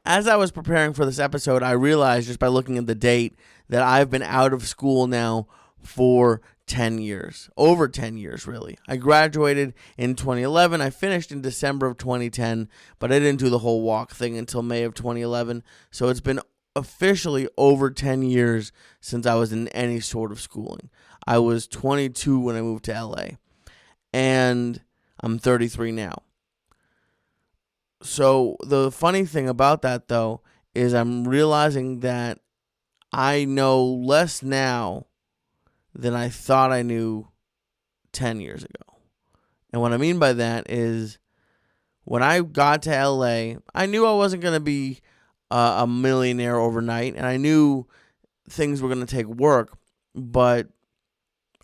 as I was preparing for this episode, I realized just by looking at the date that I've been out of school now for 10 years. Over 10 years, really. I graduated in 2011. I finished in December of 2010, but I didn't do the whole walk thing until May of 2011. So it's been officially over 10 years since I was in any sort of schooling. I was 22 when I moved to LA, and I'm 33 now. So the funny thing about that, though, is I'm realizing that I know less now than I thought I knew 10 years ago. And what I mean by that is when I got to LA, I knew I wasn't going to be a millionaire overnight, and I knew things were going to take work, but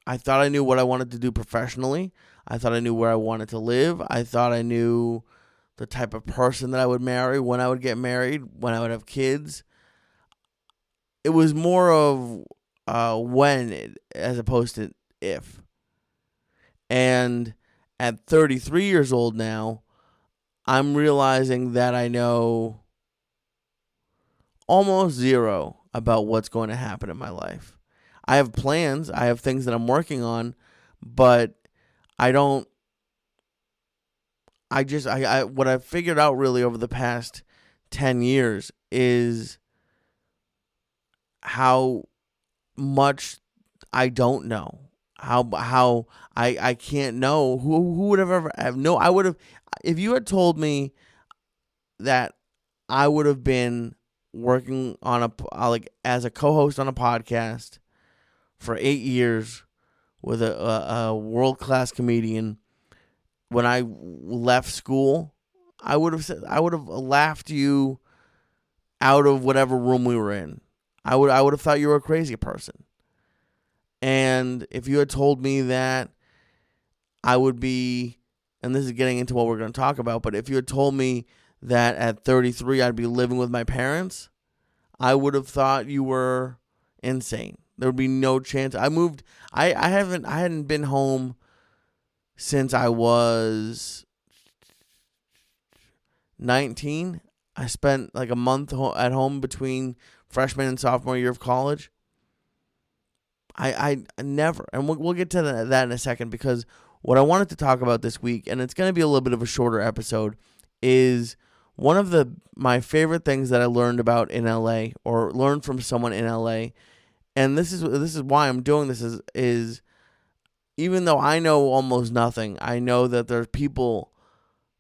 I thought I knew what I wanted to do professionally. I thought I knew where I wanted to live. I thought I knew the type of person that I would marry, when I would get married, when I would have kids. It was more of when as opposed to if. And at 33 years old now, I'm realizing that I know almost zero about what's going to happen in my life. I have plans, I have things that I'm working on, but what I've figured out really over the past 10 years is how much I don't know. How I can't know. Who would have ever have no I would have, if you had told me that I would have been working on as a co-host on a podcast for 8 years with a world-class comedian when I left school, I would have laughed you out of whatever room we were in. I would have thought you were a crazy person. And if you had told me that I would be, and this is getting into what we're going to talk about, but if you had told me that at 33 I'd be living with my parents, I would have thought you were insane. There would be no chance. I hadn't been home since I was 19. I spent like a month at home between freshman and sophomore year of college. I never, and we'll get to that in a second, because what I wanted to talk about this week, and it's going to be a little bit of a shorter episode, is one of my favorite things that I learned about in LA, or learned from someone in LA, and this is why I'm doing this, is even though I know almost nothing, I know that there's people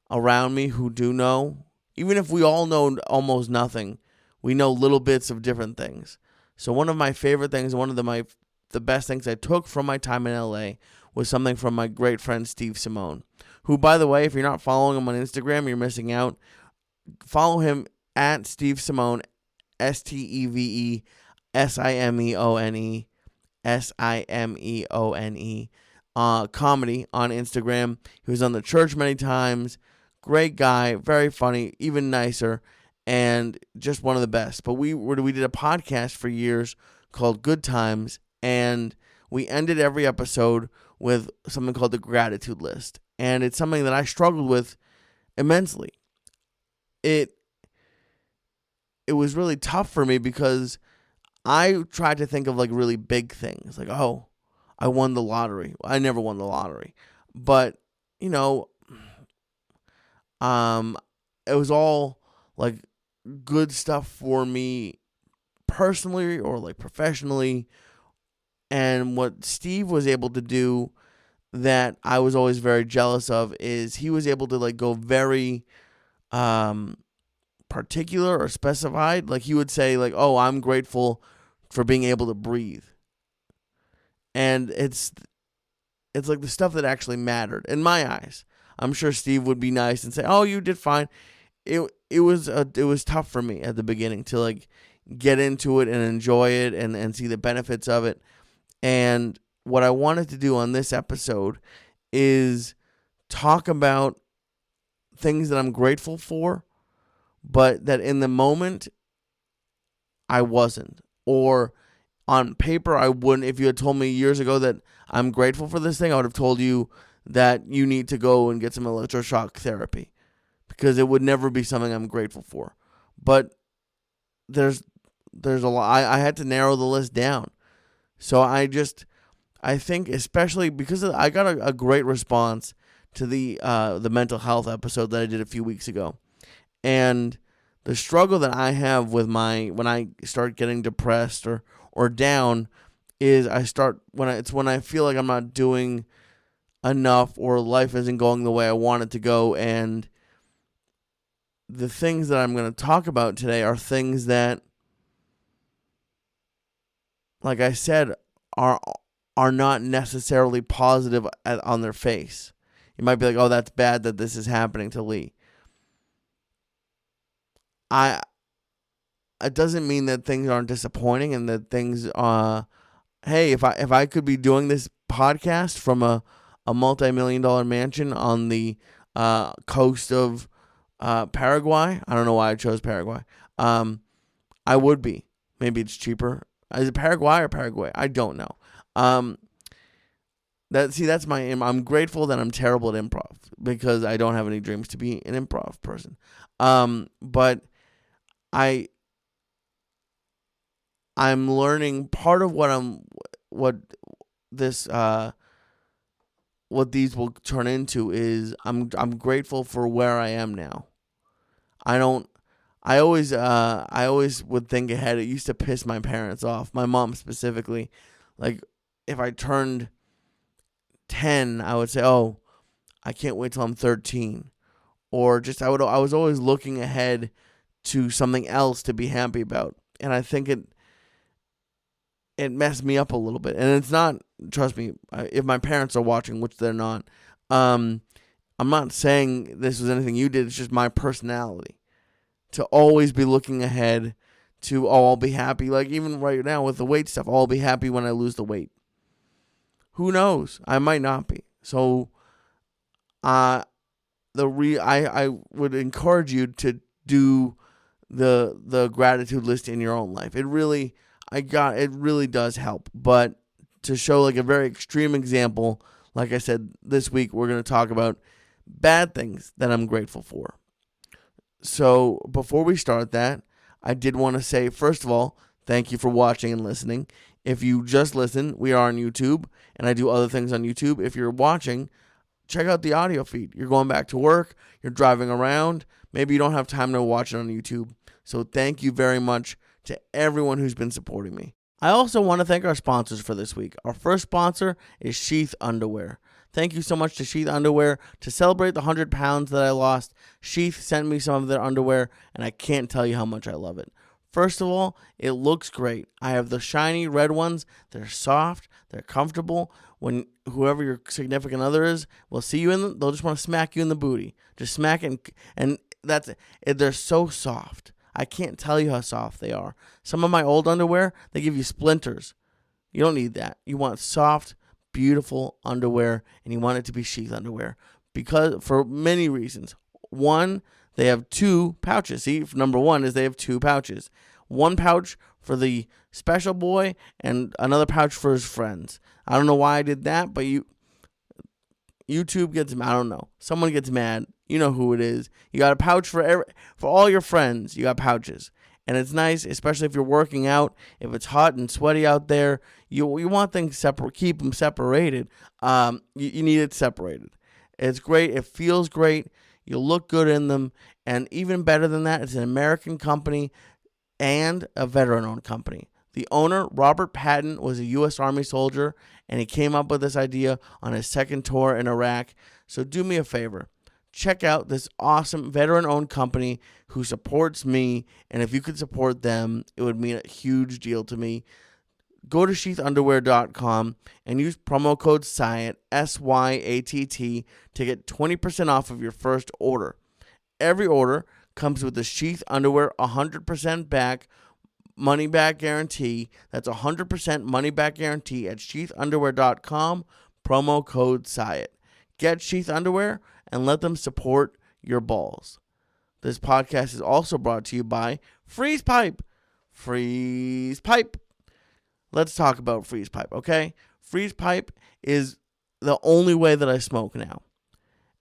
around me who do know. Even if we all know almost nothing, we know little bits of different things. So one of my favorite things, one of the best things I took from my time in LA was something from my great friend Steve Simone, who, by the way, if you're not following him on Instagram, you're missing out. Follow him at Steve Simone, SteveSimeone, Simeone, comedy on Instagram. He was on The Church many times. Great guy, very funny, even nicer, and just one of the best. But we did a podcast for years called Good Times, and we ended every episode with something called the gratitude list. And it's something that I struggled with immensely. It was really tough for me because I tried to think of like really big things. Like, oh, I won the lottery. I never won the lottery. But, it was all like good stuff for me personally or like professionally. And what Steve was able to do that I was always very jealous of is he was able to like go very particular or specified. Like he would say like, oh, I'm grateful for being able to breathe. And it's like the stuff that actually mattered in my eyes. I'm sure Steve would be nice and say, oh, you did fine. It was tough for me at the beginning to like get into it and enjoy it and see the benefits of it. And what I wanted to do on this episode is talk about things that I'm grateful for, but that in the moment I wasn't. Or on paper I wouldn't. If you had told me years ago that I'm grateful for this thing, I would have told you that you need to go and get some electroshock therapy, because it would never be something I'm grateful for. But there's a lot. I had to narrow the list down. So I think, especially because I got a great response to the mental health episode that I did a few weeks ago. And the struggle that I have with when I start getting depressed or down is when I feel like I'm not doing enough or life isn't going the way I want it to go. And the things that I'm going to talk about today are things that, like I said, are not necessarily positive on their face. You might be like, "Oh, that's bad that this is happening to Lee." It doesn't mean that things aren't disappointing and that things hey, if I could be doing this podcast from a multi-million-dollar mansion on the coast of Paraguay, I don't know why I chose Paraguay. I would be. Maybe it's cheaper. Is it Paraguay or Paraguay? I don't know. That's my aim. I'm grateful that I'm terrible at improv because I don't have any dreams to be an improv person. But I'm learning part of what these will turn into is I'm grateful for where I am now. I always would think ahead. It used to piss my parents off, my mom specifically. Like if I turned 10, I would say, "Oh, I can't wait till I'm 13." Or just I was always looking ahead to something else to be happy about. And I think it messed me up a little bit. And it's not, trust me, if my parents are watching, which they're not, I'm not saying this was anything you did. It's just my personality to always be looking ahead to, "Oh, I'll be happy." Like even right now with the weight stuff, "I'll be happy when I lose the weight." Who knows? I might not be. So I would encourage you to do the gratitude list in your own life. It really does help. But to show like a very extreme example, like I said, this week we're going to talk about bad things that I'm grateful for. So before we start that, I did want to say, first of all, thank you for watching and listening. If you just listen, we are on YouTube, and I do other things on YouTube. If you're watching, check out the audio feed. You're going back to work, you're driving around, maybe you don't have time to watch it on YouTube. So thank you very much to everyone who's been supporting me. I also want to thank our sponsors for this week. Our first sponsor is Sheath Underwear. Thank you so much to Sheath Underwear. To celebrate the 100 pounds that I lost, Sheath sent me some of their underwear, and I can't tell you how much I love it. First of all, it looks great. I have the shiny red ones. They're soft. They're comfortable. When whoever your significant other is will see you in them, they'll just want to smack you in the booty. Just smack it, and that's it. They're so soft. I can't tell you how soft they are. Some of my old underwear, they give you splinters. You don't need that. You want soft, beautiful underwear, and you want it to be Sheath underwear because for many reasons. One, they have 2 pouches. See, number one is they have 2 pouches. One pouch for the special boy and another pouch for his friends. I don't know why I did that, but YouTube gets mad. I don't know. Someone gets mad. You know who it is. You got a pouch for all your friends. You got pouches. And it's nice, especially if you're working out. If it's hot and sweaty out there, you want things separate. Keep them separated. You need it separated. It's great. It feels great. You look good in them. And even better than that, it's an American company and a veteran-owned company. The owner, Robert Patton, was a U.S. Army soldier, and he came up with this idea on his second tour in Iraq. So do me a favor. Check out this awesome veteran-owned company who supports me, and if you could support them, it would mean a huge deal to me. Go to sheathunderwear.com and use promo code Syatt, SYATT, to get 20% off of your first order. Every order comes with the Sheath Underwear 100% back money back guarantee. That's 100% money back guarantee at sheathunderwear.com, promo code Syatt. Get Sheath Underwear and let them support your balls. This podcast is also brought to you by Freeze Pipe. Freeze Pipe. Let's talk about Freeze Pipe, okay? Freeze Pipe is the only way that I smoke now.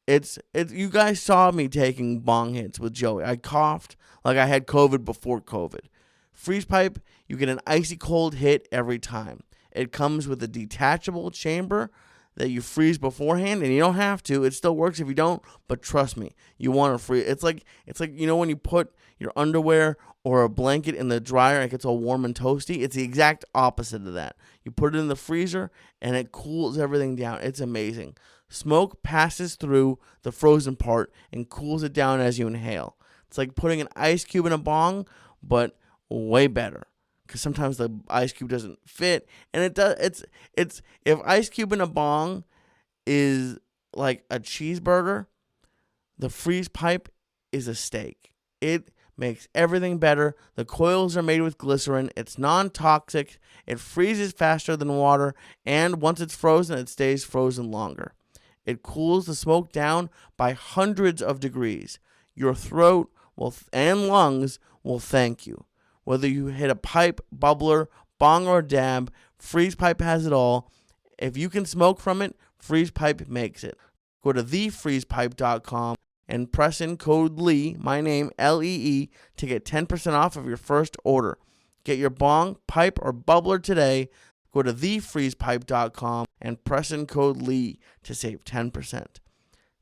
It's you guys saw me taking bong hits with Joey. I coughed like I had COVID before COVID. Freeze pipe, you get an icy cold hit every time. It comes with a detachable chamber that you freeze beforehand, and you don't have to. It still works if you don't, but trust me, you want to freeze. It's like when you put your underwear or a blanket in the dryer and it gets all warm and toasty. It's the exact opposite of that. You put it in the freezer and it cools everything down. It's amazing. Smoke passes through the frozen part and cools it down as you inhale. It's like putting an ice cube in a bong, but way better. Because sometimes the ice cube doesn't fit, and it does. It's if ice cube in a bong is like a cheeseburger, the freeze pipe is a steak. It makes everything better. The coils are made with glycerin. It's non-toxic. It freezes faster than water, and once it's frozen, it stays frozen longer. It cools the smoke down by hundreds of degrees. Your throat and lungs will thank you. Whether you hit a pipe, bubbler, bong, or dab, Freeze Pipe has it all. If you can smoke from it, Freeze Pipe makes it. Go to thefreezepipe.com and press in code LEE, my name, LEE, to get 10% off of your first order. Get your bong, pipe, or bubbler today. Go to thefreezepipe.com and press in code LEE to save 10%.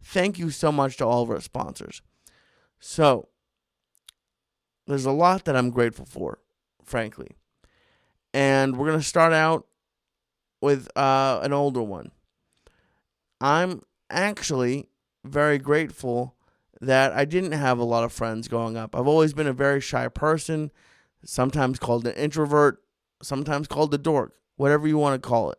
Thank you so much to all of our sponsors. So, there's a lot that I'm grateful for, frankly. And we're going to start out with an older one. I'm actually very grateful that I didn't have a lot of friends growing up. I've always been a very shy person, sometimes called an introvert, sometimes called a dork, whatever you want to call it.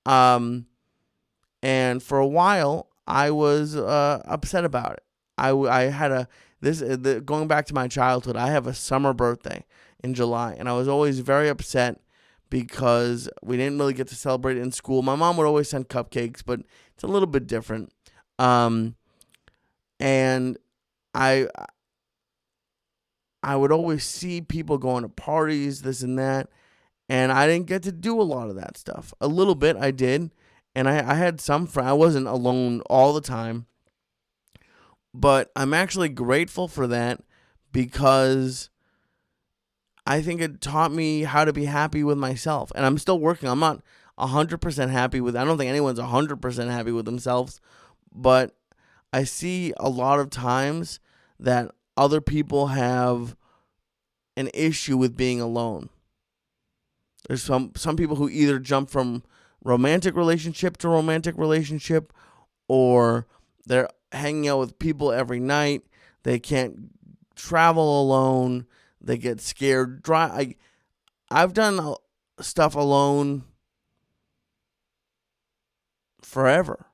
And for a while, I was upset about it. I had going back to my childhood, I have a summer birthday in July, and I was always very upset because we didn't really get to celebrate it in school. My mom would always send cupcakes, but it's a little bit different. And I would always see people going to parties, this and that, and I didn't get to do a lot of that stuff. A little bit I did, and I had some friends. I wasn't alone all the time. But I'm actually grateful for that because I think it taught me how to be happy with myself. And I'm still working. I'm not 100% happy with, I don't think anyone's 100% happy with themselves. But I see a lot of times that other people have an issue with being alone. There's some people who either jump from romantic relationship to romantic relationship, or they're hanging out with people every night. They can't travel alone. They get scared. I've done stuff alone forever.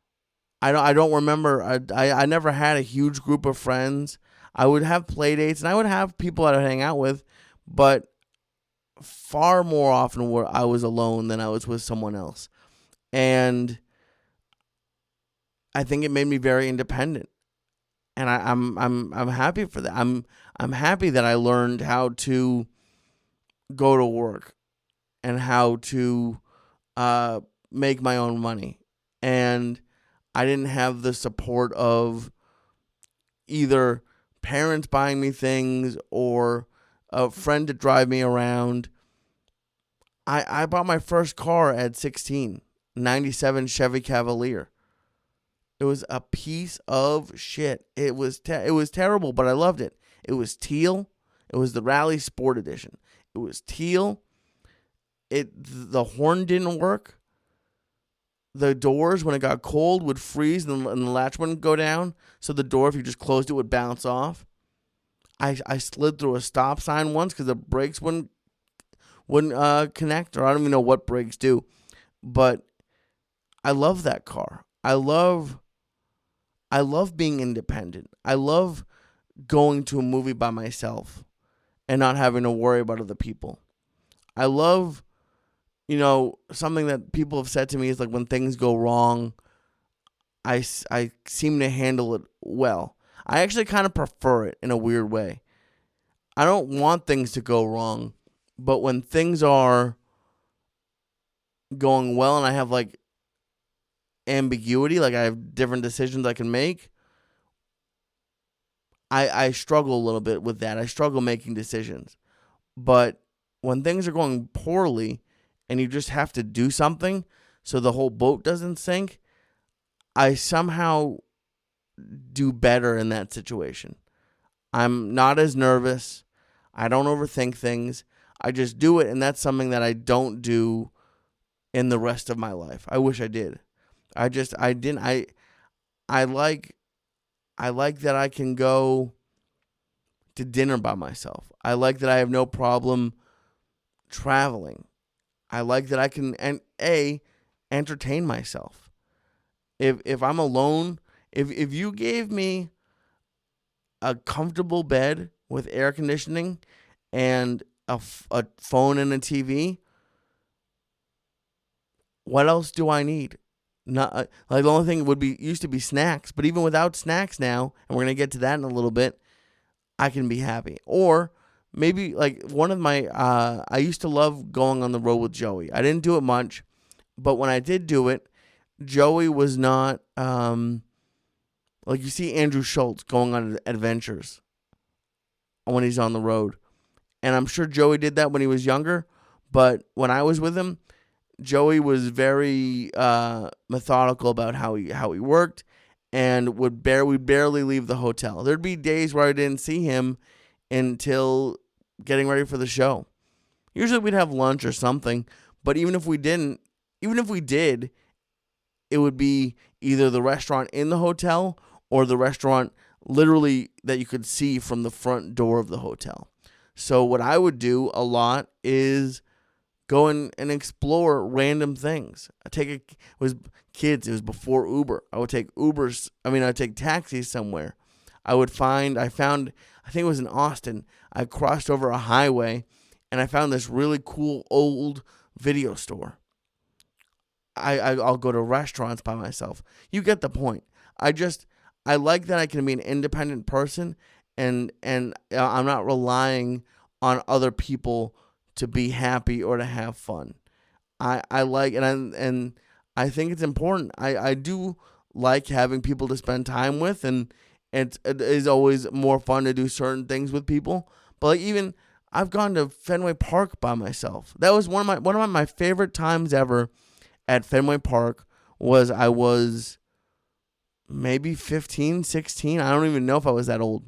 I don't remember. I never had a huge group of friends. I would have play dates and I would have people that I hang out with, but far more often where I was alone than I was with someone else. And I think it made me very independent, and I'm happy for that. I'm happy that I learned how to go to work and how to make my own money, and I didn't have the support of either parents buying me things or a friend to drive me around. I bought my first car at 16, 97 Chevy Cavalier. It was a piece of shit. It was terrible, but I loved it. It was teal. It was the Rally Sport Edition. It was teal. The horn didn't work. The doors, when it got cold, would freeze and the latch wouldn't go down. So the door, if you just closed it, would bounce off. I slid through a stop sign once because the brakes wouldn't connect, or I don't even know what brakes do. But I love that car. I love being independent. I love going to a movie by myself and not having to worry about other people. I love, something that people have said to me is like when things go wrong, I seem to handle it well. I actually kind of prefer it in a weird way. I don't want things to go wrong, but when things are going well and I have like ambiguity, like I have different decisions I can make, I struggle a little bit with that. I struggle making decisions. But when things are going poorly and you just have to do something so the whole boat doesn't sink, I somehow do better in that situation. I'm not as nervous. I don't overthink things. I just do it, and that's something that I don't do in the rest of my life. I wish I did. I didn't I like that I can go to dinner by myself. I like that I have no problem traveling. I like that I can entertain myself. If I'm alone, if you gave me a comfortable bed with air conditioning and a phone and a TV, what else do I need? Not like the only thing would be used to be snacks, but even without snacks now, and we're gonna get to that in a little bit, I can be happy. Or maybe like one of my I used to love going on the road with Joey. I didn't do it much, but when I did do it, Joey was not like you see Andrew Schultz going on adventures when he's on the road. And I'm sure Joey did that when he was younger, but when I was with him, Joey was very methodical about how he worked, and we'd barely leave the hotel. There'd be days where I didn't see him until getting ready for the show. Usually we'd have lunch or something, but even if we did, it would be either the restaurant in the hotel or the restaurant literally that you could see from the front door of the hotel. So what I would do a lot is go and explore random things. It was before Uber. I'd take taxis somewhere. I found, I think it was in Austin. I crossed over a highway and I found this really cool old video store. I'll go to restaurants by myself. You get the point. I like that I can be an independent person and I'm not relying on other people to be happy or to have fun. I like and I think it's important. I do like having people to spend time with, and it is always more fun to do certain things with people. But like even I've gone to Fenway Park by myself. That was one of my favorite times ever at Fenway Park. I was maybe 15, 16. I don't even know if I was that old.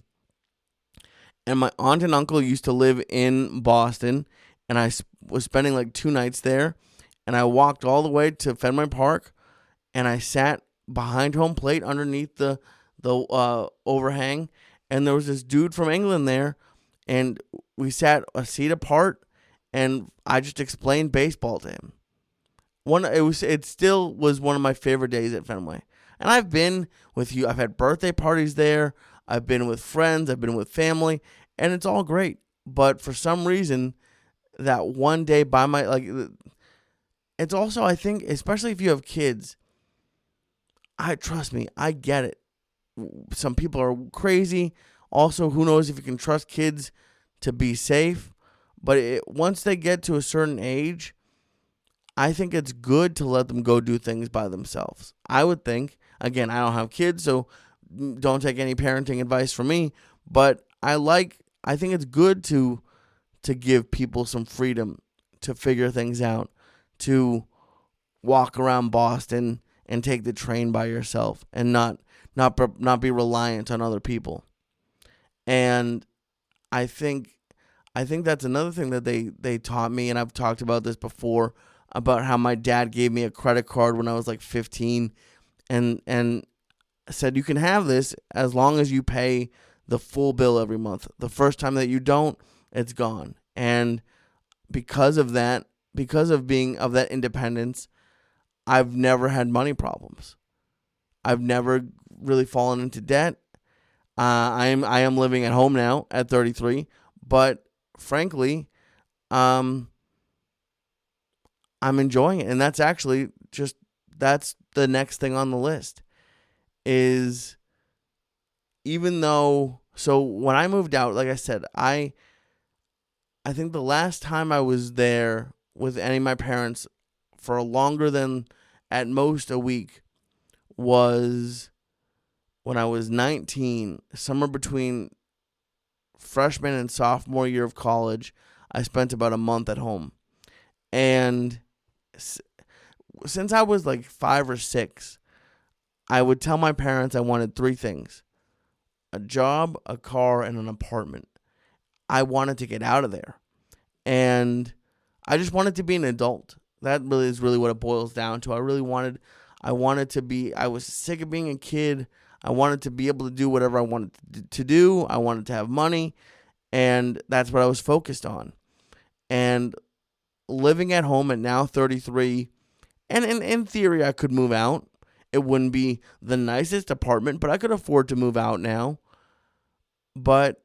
And my aunt and uncle used to live in Boston, and I was spending like 2 nights there. And I walked all the way to Fenway Park, and I sat behind home plate underneath the overhang. And there was this dude from England there, and we sat a seat apart, and I just explained baseball to him. It still was one of my favorite days at Fenway. And I've been with you. I've had birthday parties there. I've been with friends. I've been with family, and it's all great. But for some reason, that one day it's also, I think, especially if you have kids, trust me, I get it. Some people are crazy. Also, who knows if you can trust kids to be safe. But once they get to a certain age, I think it's good to let them go do things by themselves. I would think. Again, I don't have kids, so don't take any parenting advice from me. But I think it's good to give people some freedom to figure things out, to walk around Boston and take the train by yourself and not be reliant on other people. And I think that's another thing that they taught me, and I've talked about this before, about how my dad gave me a credit card when I was like 15 and said, you can have this as long as you pay the full bill every month. The first time that you don't, it's gone. And because of that, because of that independence, I've never had money problems. I've never really fallen into debt. I am living at home now at 33, but frankly, I'm enjoying it. And that's actually that's the next thing on the list is, even though, so when I moved out, like I said, I think the last time I was there with any of my parents for longer than at most a week was when I was 19, somewhere between freshman and sophomore year of college, I spent about a month at home. And since I was like 5 or 6, I would tell my parents I wanted 3 things: a job, a car, and an apartment. I wanted to get out of there. And I just wanted to be an adult. That really is really what it boils down to. I wanted to be, I was sick of being a kid. I wanted to be able to do whatever I wanted to do. I wanted to have money. And that's what I was focused on. And living at home at now 33, and in theory, I could move out. It wouldn't be the nicest apartment, but I could afford to move out now. But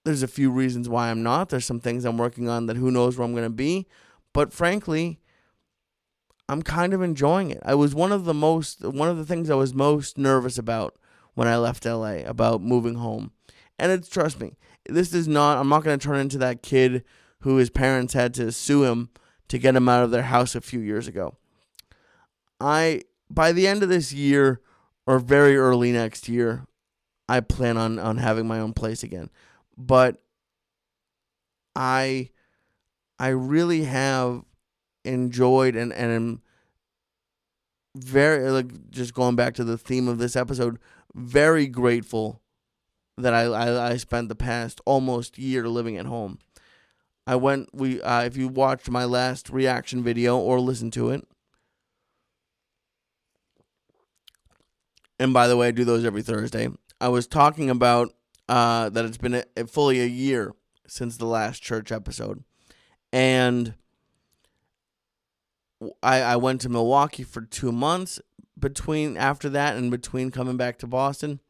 there's a few reasons why I'm not. There's some things I'm working on that who knows where I'm going to be. But frankly, I'm kind of enjoying it. I was one of the things I was most nervous about when I left LA, about moving home. And trust me, I'm not going to turn into that kid who his parents had to sue him to get him out of their house a few years ago. By the end of this year or very early next year, I plan on having my own place again. But I really have enjoyed and am very, like, just going back to the theme of this episode, very grateful that I spent the past almost year living at home. If you watched my last reaction video or listened to it, and by the way, I do those every Thursday, I was talking about that it's been fully a year since the last church episode. And I went to Milwaukee for 2 months between coming back to Boston.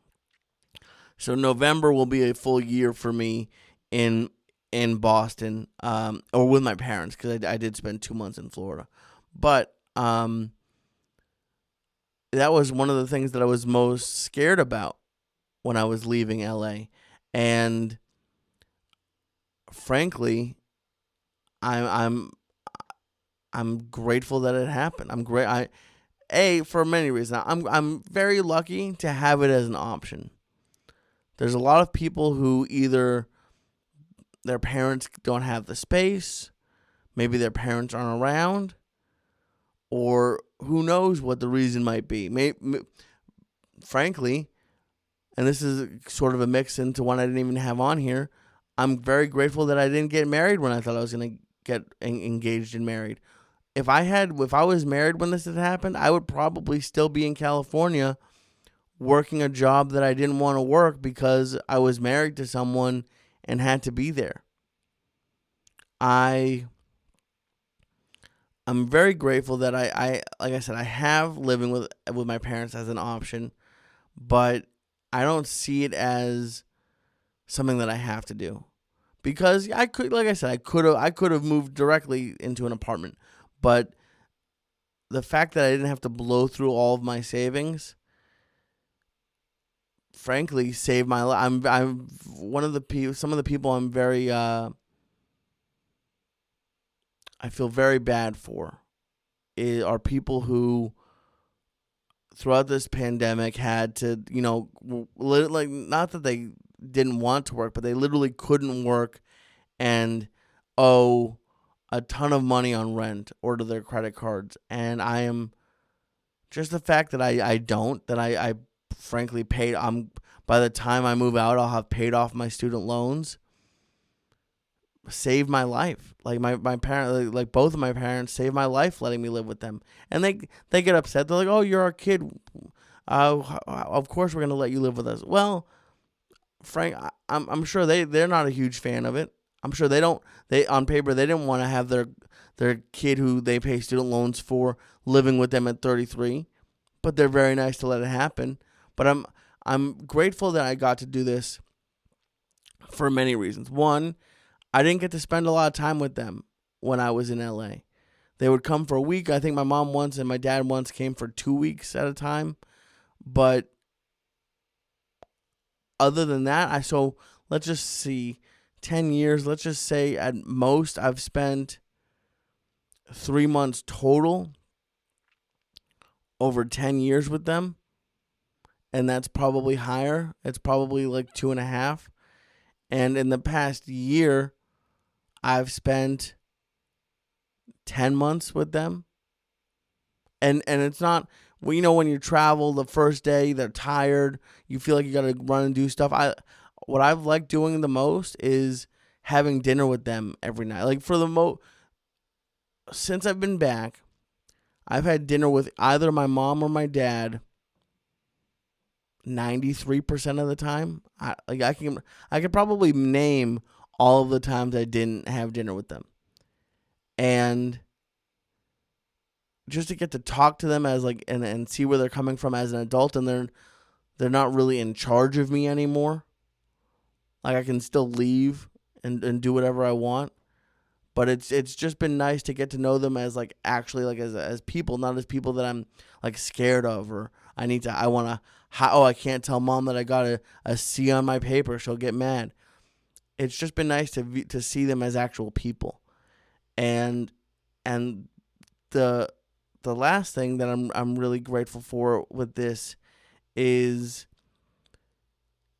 So November will be a full year for me in Boston, or with my parents, because I did spend 2 months in Florida. But that was one of the things that I was most scared about when I was leaving LA. And frankly, I'm grateful that it happened. For many reasons. I'm very lucky to have it as an option. There's a lot of people who either their parents don't have the space, maybe their parents aren't around, or who knows what the reason might be. Frankly, and this is sort of a mix into one I didn't even have on here, I'm very grateful that I didn't get married when I thought I was going to get engaged and married. If I was married when this had happened, I would probably still be in California working a job that I didn't want to work because I was married to someone and had to be there. I'm very grateful that I like I said, I have living with my parents as an option, but I don't see it as something that I have to do. Because I could have moved directly into an apartment, but the fact that I didn't have to blow through all of my savings, frankly, saved my life. I'm some of the people I'm very I feel very bad for are people who throughout this pandemic had to, like, not that they didn't want to work, but they literally couldn't work and owe a ton of money on rent or to their credit cards. And I am just the fact that I frankly paid. By the time I move out, I'll have paid off my student loans. Saved my life. Like my parents, like both of my parents saved my life letting me live with them. And they get upset. They're like, "Oh, you're our kid. Of course we're gonna let you live with us." Well, Frank, I'm sure they're not a huge fan of it. I'm sure on paper they didn't want to have their kid who they pay student loans for living with them at 33, but they're very nice to let it happen. But I'm grateful that I got to do this for many reasons. One, I didn't get to spend a lot of time with them when I was in LA. They would come for a week. I think my mom once and my dad once came for 2 weeks at a time. But other than that, let's just see, 10 years, let's just say at most I've spent 3 months total over 10 years with them. and that's probably higher. It's probably like 2.5. And in the past year, I've spent 10 months with them. And it's not, well, when you travel the first day, they're tired. You feel like you got to run and do stuff. What I've liked doing the most is having dinner with them every night. Like for the since I've been back, I've had dinner with either my mom or my dad 93% of the time. I could probably name all of the times I didn't have dinner with them. And just to get to talk to them as like and see where they're coming from as an adult, and they're not really in charge of me anymore. Like I can still leave and do whatever I want. But it's just been nice to get to know them as like actually like as people, not as people that I'm like scared of, or I can't tell mom that I got a C on my paper, she'll get mad. It's just been nice to see them as actual people. And the last thing that I'm really grateful for with this is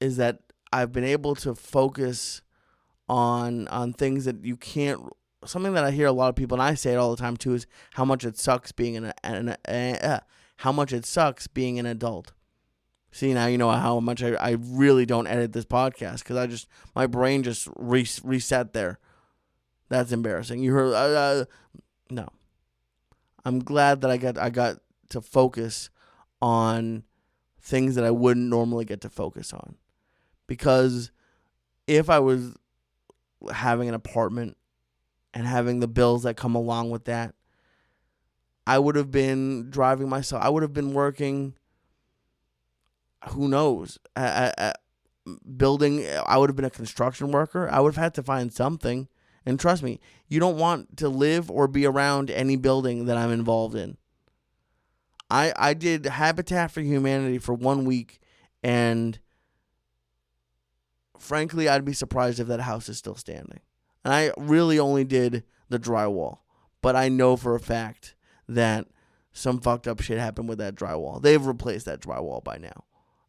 that I've been able to focus on things that you can't. Something that I hear a lot of people, and I say it all the time too, is how much it sucks being how much it sucks being an adult. See, now you know how much I really don't edit this podcast because my brain just reset there. That's embarrassing. You heard? No. I'm glad that I got to focus on things that I wouldn't normally get to focus on, because if I was having an apartment and having the bills that come along with that, I would have been driving myself. I would have been working, who knows, at building. I would have been a construction worker. I would have had to find something. And trust me, you don't want to live or be around any building that I'm involved in. I did Habitat for Humanity for 1 week, and frankly, I'd be surprised if that house is still standing. And I really only did the drywall. But I know for a fact that some fucked up shit happened with that drywall. They've replaced that drywall by now.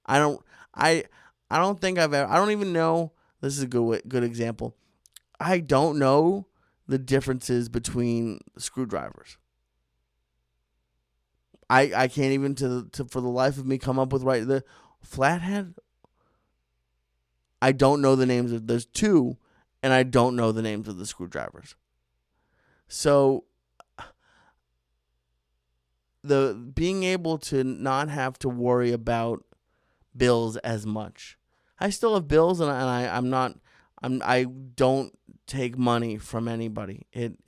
I don't think I don't even know. This is a good example. I don't know the differences between screwdrivers. I can't even for the life of me come up with the flathead. I don't know the names of. There's two, and I don't know the names of the screwdrivers. So the being able to not have to worry about bills as much. I still have bills, and I don't take money from anybody. It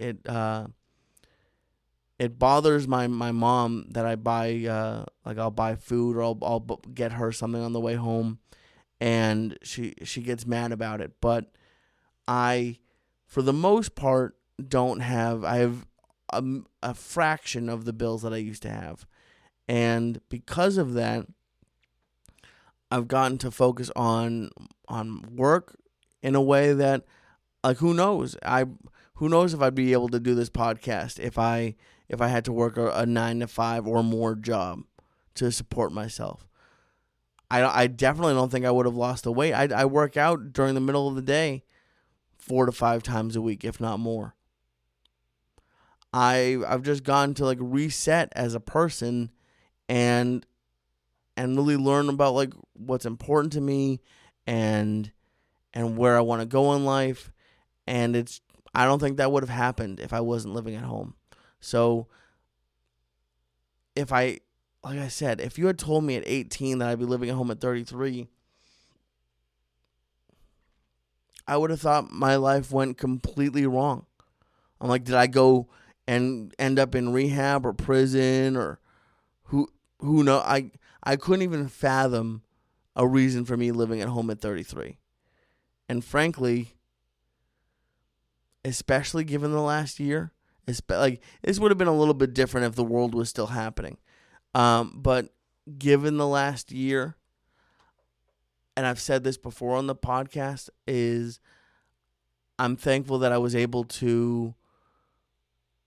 bothers my mom that I buy I'll buy food, or I'll get her something on the way home, and she gets mad about it. But I, for the most part, don't have. I have a fraction of the bills that I used to have, and because of that, I've gotten to focus on work in a way that, like, who knows? Who knows if I'd be able to do this podcast if I had to work a 9 to 5 or more job to support myself. I definitely don't think I would have lost the weight. I work out during the middle of the day 4 to 5 times a week, if not more. I've just gone to like reset as a person and really learn about like what's important to me and where I want to go in life. And I don't think that would have happened if I wasn't living at home. So like I said, if you had told me at 18 that I'd be living at home at 33, I would have thought my life went completely wrong. I'm like, did I go and end up in rehab or prison, or who knows? I couldn't even fathom a reason for me living at home at 33. And frankly, especially given the last year, like this would have been a little bit different if the world was still happening. But given the last year, and I've said this before on the podcast, is I'm thankful that I was able to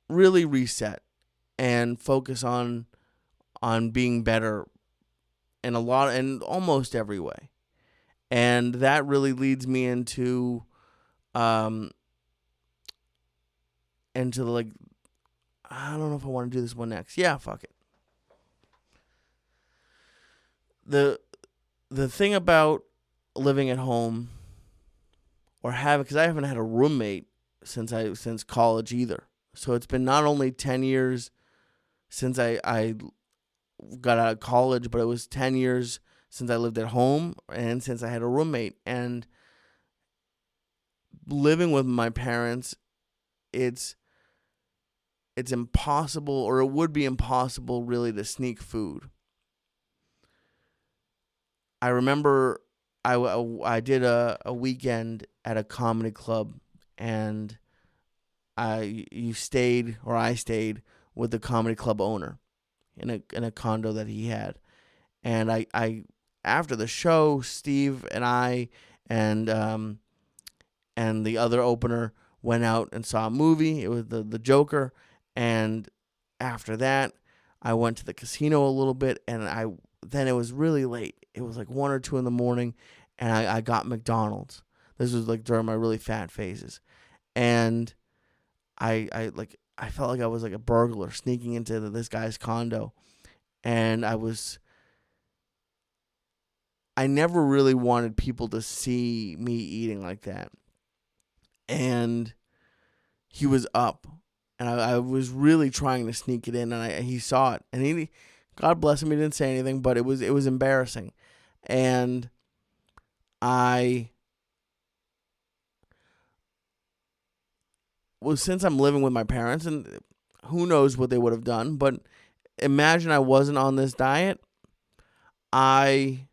really reset and focus on being better in a lot, in almost every way. And that really leads me into um like, I don't know if I want to do this one next. Yeah, fuck it. The thing about living at home, or having, because I haven't had a roommate since college either. So it's been not only 10 years since I got out of college, but it was 10 years since I lived at home and since I had a roommate. And living with my parents, it's impossible, or it would be impossible really, to sneak food. I remember I did a weekend at a comedy club, and I stayed with the comedy club owner in a condo that he had. And I after the show, Steve and I and the other opener went out and saw a movie. It was the Joker. And after that, I went to the casino a little bit, and then it was really late. It was like 1 or 2 in the morning, and I got McDonald's. This was like during my really fat phases. And I felt like I was like a burglar sneaking into this guy's condo. And I never really wanted people to see me eating like that. And he was up, and I was really trying to sneak it in, and he saw it, and he, God bless him, he didn't say anything, but it was embarrassing. And since I'm living with my parents, and who knows what they would have done, but imagine I wasn't on this diet, I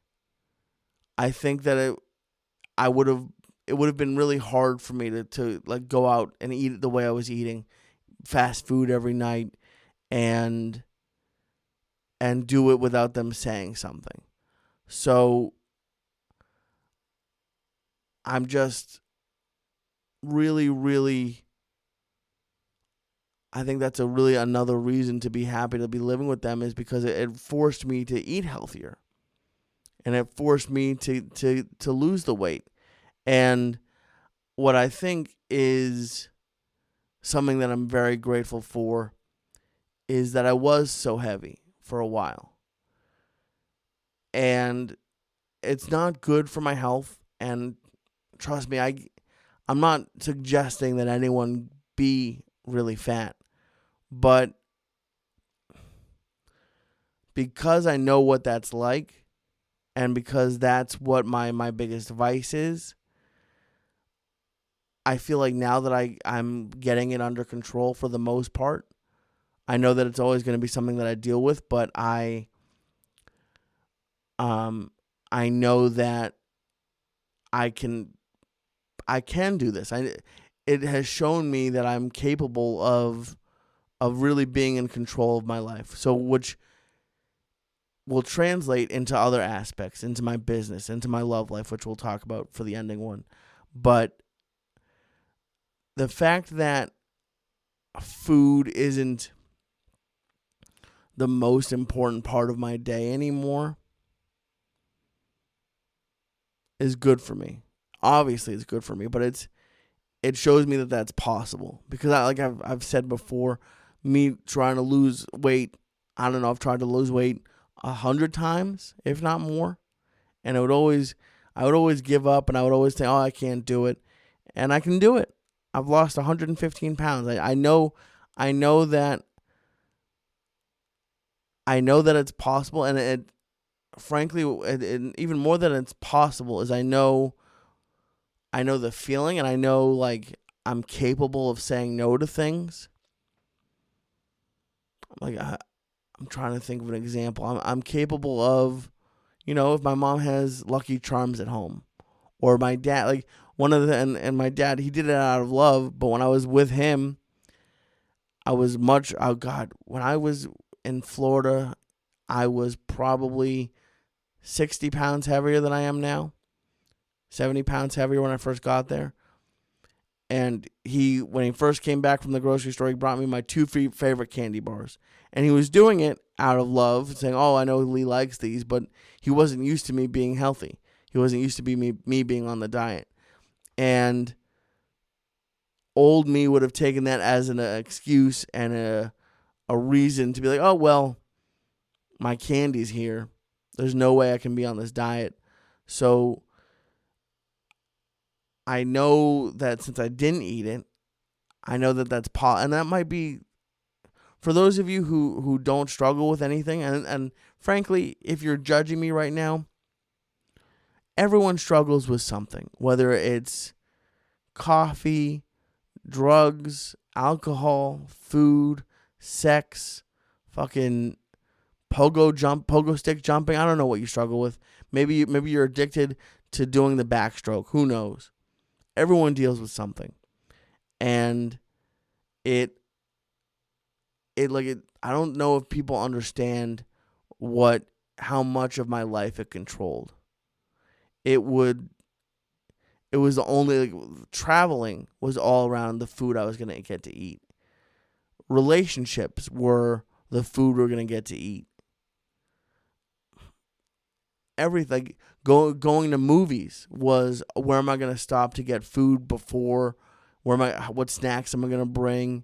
think that it would have been really hard for me to like go out and eat the way I was eating, fast food every night, and do it without them saying something. So I'm just really, really, I think that's another reason to be happy to be living with them, is because it forced me to eat healthier, and it forced me to lose the weight. And what I think is something that I'm very grateful for is that I was so heavy for a while. And it's not good for my health. And trust me, I'm not suggesting that anyone be really fat. But because I know what that's like, and because that's what my biggest vice is, I feel like now that I'm getting it under control for the most part. I know that it's always going to be something that I deal with, but I know that I can do this. It has shown me that I'm capable of really being in control of my life. So which will translate into other aspects, into my business, into my love life, which we'll talk about for the ending one. But the fact that food isn't the most important part of my day anymore is good for me. Obviously, it's good for me, but it shows me that that's possible. Because I've said before, me trying to lose weight, I don't know, I've tried to lose weight 100 times, if not more, and I would always give up, and I would always say, oh, I can't do it, and I can do it. I've lost 115 pounds. I know that it's possible, and it frankly, even more than it's possible is I know the feeling, and I know like I'm capable of saying no to things. Like I'm trying to think of an example. I'm capable of, if my mom has Lucky Charms at home, or my dad, like and my dad, he did it out of love, but when I was with him, I was when I was in Florida, I was probably 60 pounds heavier than I am now. 70 pounds heavier when I first got there. And when he first came back from the grocery store, he brought me my two favorite candy bars. And he was doing it out of love, saying, "Oh, I know Lee likes these," but he wasn't used to me being healthy. He wasn't used to me being on the diet. And old me would have taken that as an excuse and a reason to be like, "Oh, well, my candy's here. There's no way I can be on this diet." So I know that since I didn't eat it, I know that that's and that might be for those of you who don't struggle with anything. And frankly, if you're judging me right now, everyone struggles with something, whether it's coffee, drugs, alcohol, food, sex, fucking pogo stick jumping. I don't know what you struggle with. Maybe you're addicted to doing the backstroke. Who knows? Everyone deals with something. And I don't know if people understand how much of my life it controlled. It was the only, traveling was all around the food I was going to get to eat. Relationships were the food we're going to get to eat. Everything, going to movies was, where am I going to stop to get food before, what snacks am I going to bring?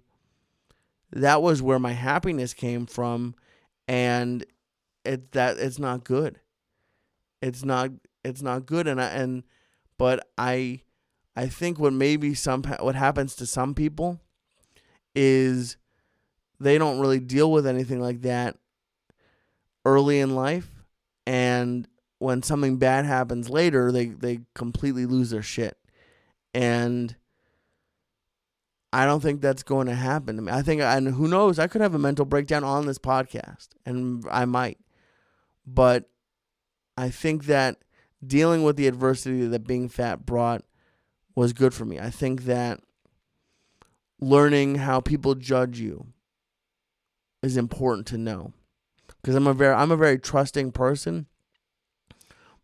That was where my happiness came from, and it's not good. It's not good, but I think what happens to some people is they don't really deal with anything like that early in life, and when something bad happens later, they completely lose their shit. And I don't think that's going to happen to me. I think, and who knows, I could have a mental breakdown on this podcast, and I might. But I think that dealing with the adversity that being fat brought was good for me. I think that learning how people judge you is important to know, because I'm a very trusting person,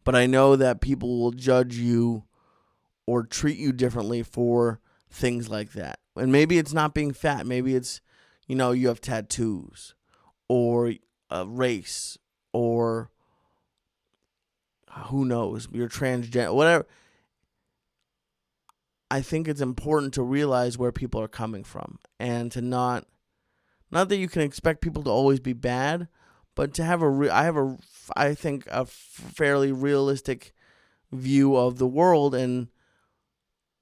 but I know that people will judge you or treat you differently for things like that. And maybe it's not being fat. Maybe it's, you have tattoos or a race or who knows, you're transgender, whatever. I think it's important to realize where people are coming from, and to not that you can expect people to always be bad, but to have I think a fairly realistic view of the world and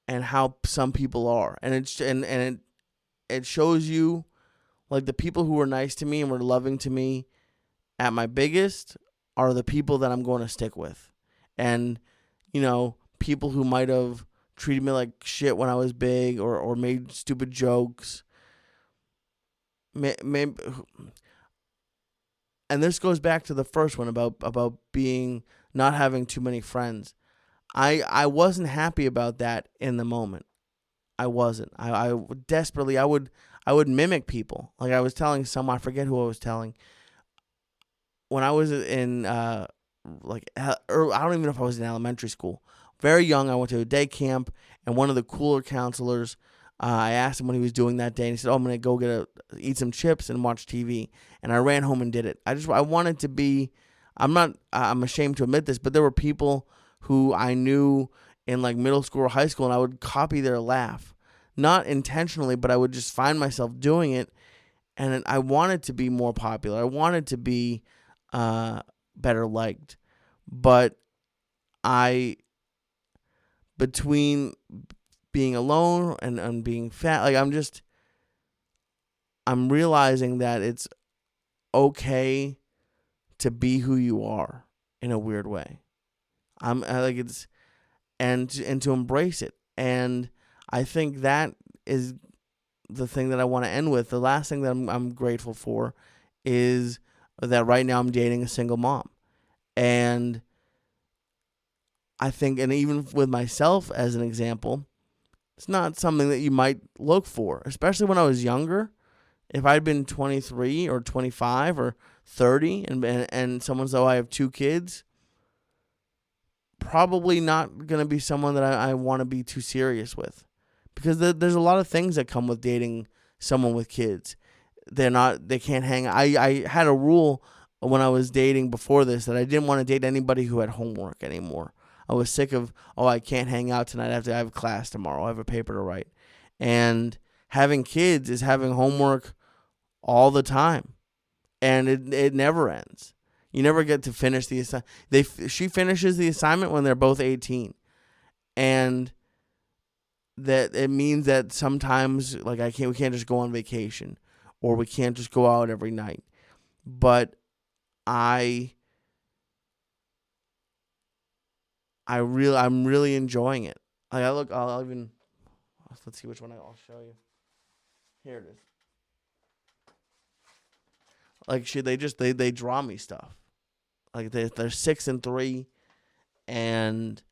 how some people are. And it shows you, like, the people who were nice to me and were loving to me at my biggest are the people that I'm going to stick with. And, people who might have treated me like shit when I was big or made stupid jokes. Maybe, and this goes back to the first one about not having too many friends. I wasn't happy about that in the moment. I wasn't. I desperately, I would mimic people. Like I was telling someone, I forget who I was telling. When I was in, I don't even know if I was in elementary school. Very young, I went to a day camp, and one of the cooler counselors, I asked him what he was doing that day, and he said, "Oh, I'm going to go eat some chips and watch TV." And I ran home and did it. I wanted to be, I'm ashamed to admit this, but there were people who I knew in like middle school or high school, and I would copy their laugh. Not intentionally, but I would just find myself doing it, and I wanted to be more popular. I wanted to be better liked. But between being alone and being fat, like I'm realizing that it's okay to be who you are in a weird way. And to embrace it. And I think that is the thing that I want to end with. The last thing that I'm grateful for is that right now I'm dating a single mom. And I think, and even with myself as an example, it's not something that you might look for, especially when I was younger. If I'd been 23 or 25 or 30 and someone said, "Oh, I have 2 kids," probably not going to be someone that I want to be too serious with, because there's a lot of things that come with dating someone with kids. They can't hang. I had a rule when I was dating before this that I didn't want to date anybody who had homework anymore. I was sick of, I can't hang out tonight. I have class tomorrow. I have a paper to write. And having kids is having homework all the time. And it never ends. You never get to finish the assignment. She finishes the assignment when they're both 18. And that it means that sometimes like we can't just go on vacation, or we can't just go out every night. But I'm really enjoying it. Like I'll even, let's see which one I'll show you. Here it is. Like they draw me stuff. Like they're 6 and 3, and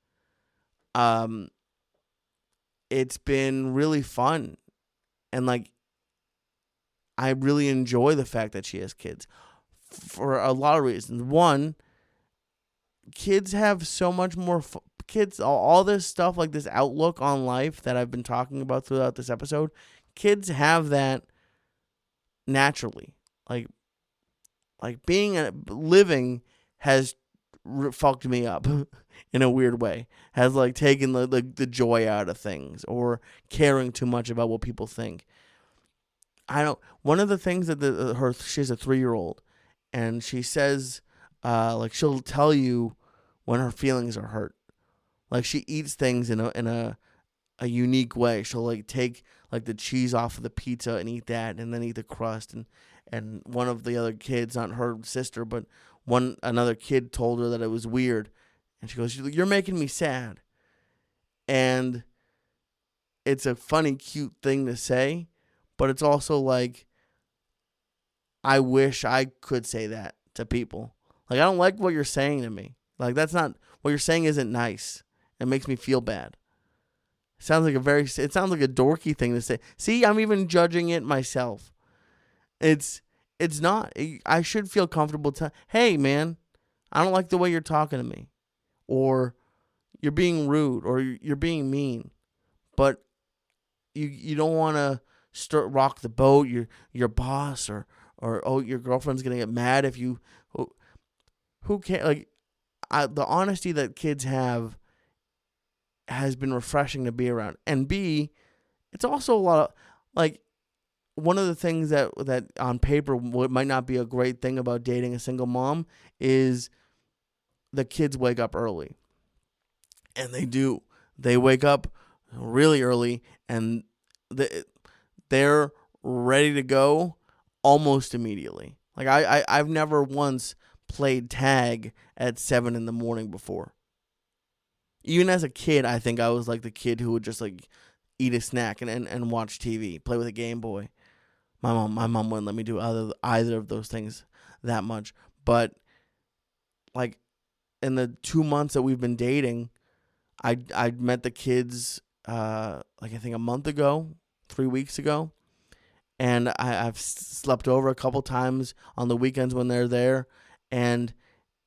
it's been really fun, and like I really enjoy the fact that she has kids for a lot of reasons. One, kids have so much more kids, all this stuff, like this outlook on life that I've been talking about throughout this episode. Kids have that naturally. Like living has fucked me up in a weird way. Has like taken the joy out of things, or caring too much about what people think. One of the things that she's a 3-year-old, and she says, like she'll tell you when her feelings are hurt. Like she eats things in a unique way. She'll like take like the cheese off of the pizza and eat that, and then eat the crust. And one of the other kids, not her sister, but another kid told her that it was weird, and she goes, "You're making me sad." And it's a funny, cute thing to say, but it's also like, I wish I could say that to people. Like, I don't like what you're saying to me. Like, that's not what you're saying. Isn't nice. It makes me feel bad. It sounds like a dorky thing to say. See, I'm even judging it myself. It's not. I should feel comfortable hey, man, I don't like the way you're talking to me, or you're being rude, or you're being mean, but you don't want to rock the boat. Your boss or your girlfriend's gonna get mad if you. Who cares? Like, the honesty that kids have has been refreshing to be around, and B, it's also a lot of like. One of the things that on paper might not be a great thing about dating a single mom is the kids wake up early. And they do. They wake up really early, and they're ready to go almost immediately. Like I've never once played tag at 7 a.m. before. Even as a kid, I think I was like the kid who would just like eat a snack and watch TV, play with a Game Boy. My mom wouldn't let me do either of those things that much. But like in the 2 months that we've been dating, I met the kids like I think a month ago, 3 weeks ago, and I've slept over a couple times on the weekends when they're there, and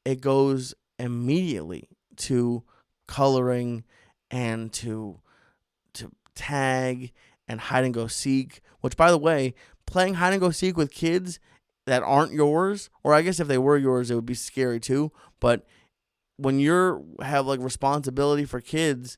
it goes immediately to coloring and to tag and hide and go seek, which, by the way, playing hide and go seek with kids that aren't yours, or I guess if they were yours, it would be scary too. But when have like responsibility for kids,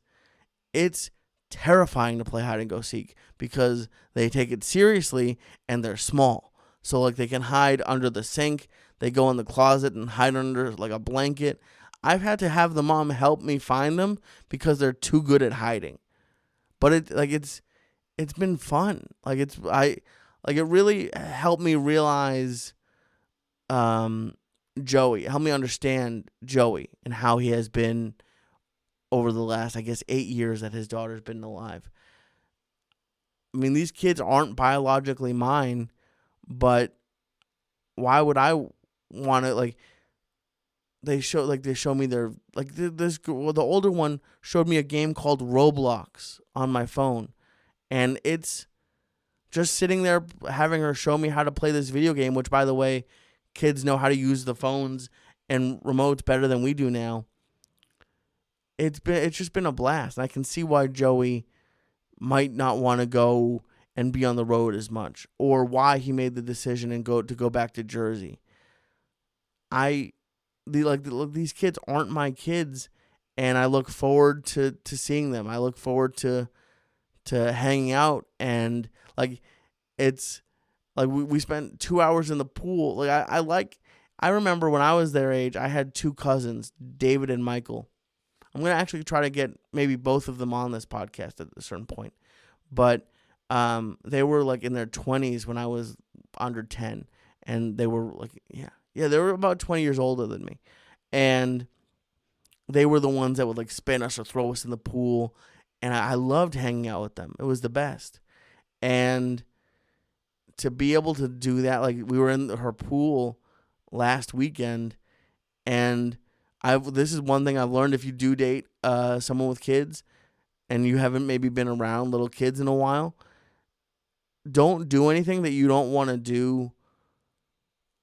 it's terrifying to play hide and go seek because they take it seriously and they're small. So like they can hide under the sink, they go in the closet and hide under like a blanket. I've had to have the mom help me find them because they're too good at hiding. But it's been fun. Like it really helped me realize Joey. Helped me understand Joey and how he has been over the last, I guess, 8 years that his daughter's been alive. I mean, these kids aren't biologically mine, but why would I want to like? They show me their like the older one showed me a game called Roblox on my phone, and it's just sitting there having her show me how to play this video game, which, by the way, kids know how to use the phones and remotes better than we do now. It's just been a blast. I can see why Joey might not want to go and be on the road as much, or why he made the decision and go back to Jersey. These kids aren't my kids, and I look forward to seeing them. I look forward to hanging out, and like it's like we spent 2 hours in the pool. I remember when I was their age, I had two cousins, David and Michael. I'm gonna actually try to get maybe both of them on this podcast at a certain point, but they were like in their 20s when I was under 10, and they were like they were about 20 years older than me, and they were the ones that would like spin us or throw us in the pool, and I loved hanging out with them. It was the best, and to be able to do that, like we were in her pool last weekend, and this is one thing I've learned: if you do date someone with kids, and you haven't maybe been around little kids in a while, don't do anything that you don't want to do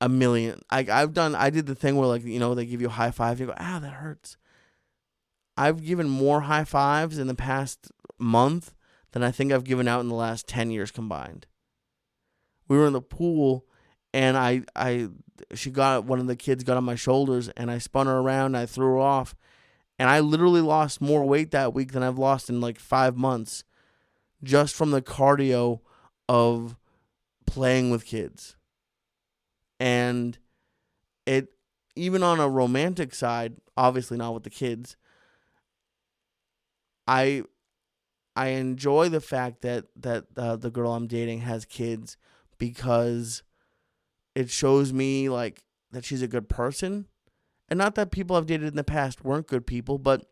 a million. I did the thing where they give you a high five, you go, that hurts. I've given more high fives in the past month than I think I've given out in the last 10 years combined. We were in the pool, and one of the kids got on my shoulders, and I spun her around, and I threw her off, and I literally lost more weight that week than I've lost in like 5 months, just from the cardio of playing with kids. And it, even on a romantic side, obviously not with the kids, I enjoy the fact that the girl I'm dating has kids, because it shows me like that she's a good person. And not that people I've dated in the past weren't good people, but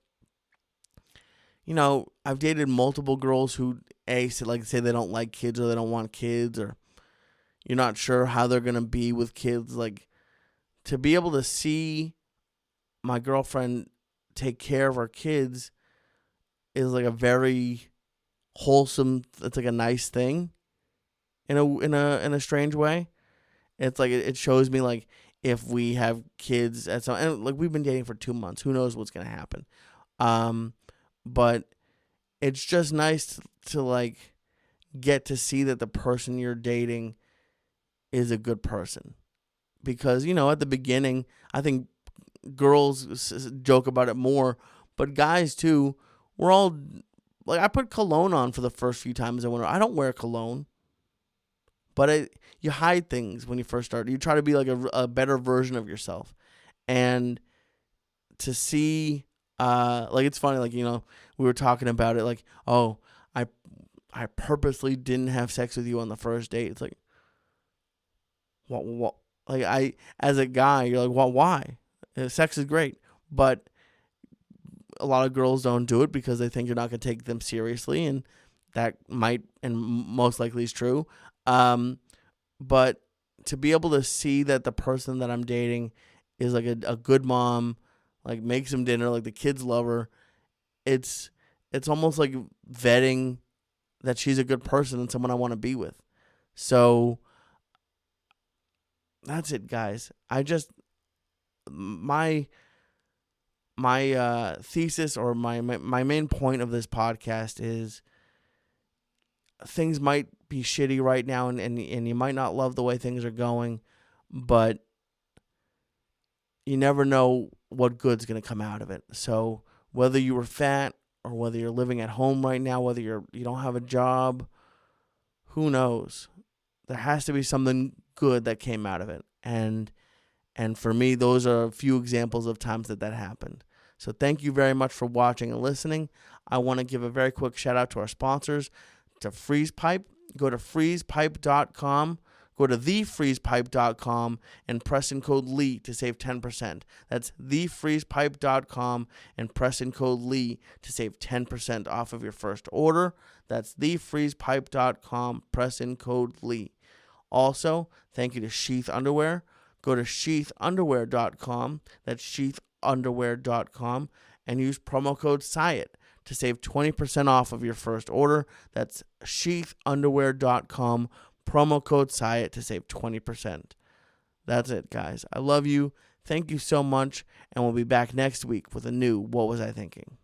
I've dated multiple girls who say they don't like kids, or they don't want kids, or you're not sure how they're going to be with kids. Like, to be able to see my girlfriend take care of her kids is like a very wholesome, it's like a nice thing in a strange way. It's like it shows me like if we have kids at some, and like we've been dating for 2 months, who knows what's going to happen. But it's just nice to like get to see that the person you're dating is a good person, because at the beginning, I think girls joke about it more, but guys too. We're all like, I put cologne on for the first few times I went. I don't wear cologne, but you hide things when you first start. You try to be like a better version of yourself, and to see, it's funny, we were talking about it, like, oh, I purposely didn't have sex with you on the first date. It's like, what? Like, as a guy, you're like, well, why? Sex is great, but a lot of girls don't do it because they think you're not going to take them seriously, and that might and most likely is true. But to be able to see that the person that I'm dating is like a good mom, like makes them dinner, like the kids love her, it's almost like vetting that she's a good person and someone I want to be with. So that's it, guys. My thesis, or my main point of this podcast is, things might be shitty right now, and you might not love the way things are going, but you never know what good's going to come out of it. So whether you were fat, or whether you're living at home right now, whether you don't have a job, who knows? There has to be something good that came out of it. And for me, those are a few examples of times that happened. So thank you very much for watching and listening. I want to give a very quick shout out to our sponsors, to Freeze Pipe. Go to freezepipe.com. Go to thefreezepipe.com and press in code Lee to save 10%. That's thefreezepipe.com and press in code Lee to save 10% off of your first order. That's thefreezepipe.com. Press in code Lee. Also, thank you to Sheath Underwear. Go to sheathunderwear.com. That's sheathunderwear.com, and use promo code Syatt to save 20% off of your first order. That's sheathunderwear.com, promo code Syatt to save 20%. That's it, guys. I love you. Thank you so much, and we'll be back next week with a new What Was I Thinking?